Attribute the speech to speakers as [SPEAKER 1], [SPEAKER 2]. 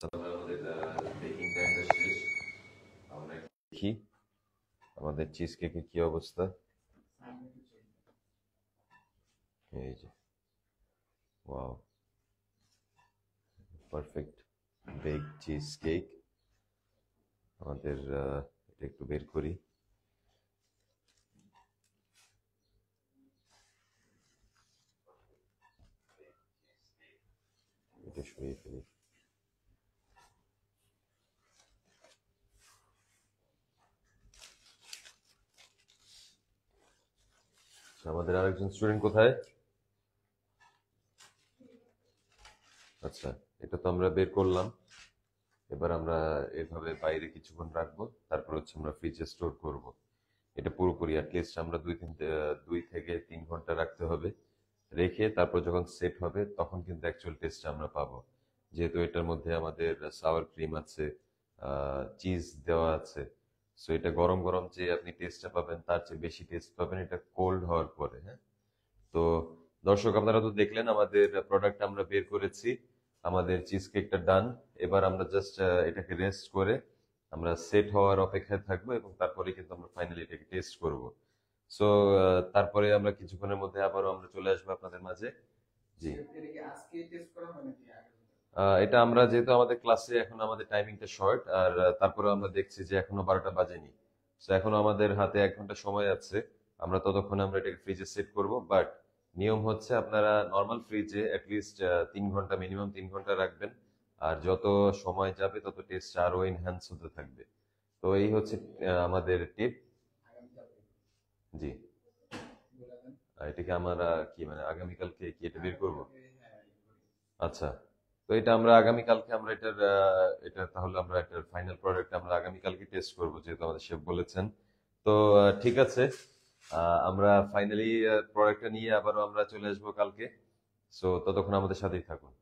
[SPEAKER 1] আমাদের বেকিং টাইমটা শেষ। আমরা দেখি আমাদের চিজ কেকের কি অবস্থা। এই যে wow, perfect bake cheese cake. আমাদের এটা একটু বের করি। এটা সরিয়ে ফেলি। আমাদের আরেকজন স্টুডেন্ট কোথায়? আচ্ছা, এটা তো আমরা বের করলাম। এবার আমরা এভাবে বাইরে কিছুক্ষণ রাখবো, তারপর হচ্ছে আমরা ফ্রিজে স্টোর করব। এটা পুরোপুরি অ্যাটলিস্ট আমরা 2 থেকে 3 ঘন্টা রাখতে হবে। রেখে তারপর যখন সেট হবে তখন কিন্তু অ্যাকচুয়াল টেস্টটা আমরা পাবো। যেহেতু এটার মধ্যে আমাদের সাওয়ার ক্রিম আছে, চিজ দেওয়া আছে, সো এটা গরম গরম যে আপনি টেস্টটা পাবেন তার চেয়ে বেশি টেস্ট পাবেন এটা কোল্ড হওয়ার পরে। হ্যাঁ, তো দর্শক আপনারা তো দেখলেন আমাদের প্রোডাক্ট আমরা বের করেছি। আমাদের চিজ কেকটা ডান। এবার আমরা জাস্ট এটাকে রেস্ট করে আমরা সেট হওয়ার অপেক্ষায় থাকবো এবং তারপরে কিন্তু আমরা ফাইনালি এটাকে টেস্ট করব। সো তারপরে আমরা কিছুক্ষণের মধ্যে আবারও আমরা চলে আসবো আপনাদের মাঝে। জি, এটা আমরা যেহেতু আমাদের ক্লাসে এখন আমাদের টাইমিংটা শর্ট, আর তারপরে আমরা দেখছি যে এখনো 12টা বাজেনি। তো এখনো আমাদের হাতে 1 ঘন্টা সময় আছে। আমরা ততক্ষণ আমরা এটাকে ফ্রিজে সেট করব, বাট নিয়ম হচ্ছে আপনারা নর্মাল ফ্রিজে অ্যাটলিস্ট 3 ঘন্টা, মিনিমাম 3 ঘন্টা রাখবেন। আর যত সময় যাবে তত টেস্ট আরো এনহ্যান্স হতে থাকবে। তো এই হচ্ছে আমাদের টিপ। জি, আর এটাকে আমরা কি মানে আগামীকালকে কি এটা বের করব? আচ্ছা, তো এটা আমরা আগামীকালকে আমরা এটা তাহলে আমরা এটার ফাইনাল প্রোডাক্ট আমরা আগামীকালকে টেস্ট করব, যেহেতু আমাদের শেফ বলেছেন। তো ঠিক আছে, আমরা ফাইনালি প্রোডাক্টটা নিয়ে আবারও আমরা চলে আসবো কালকে। সো ততক্ষণ আমাদের সাথেই থাকুন।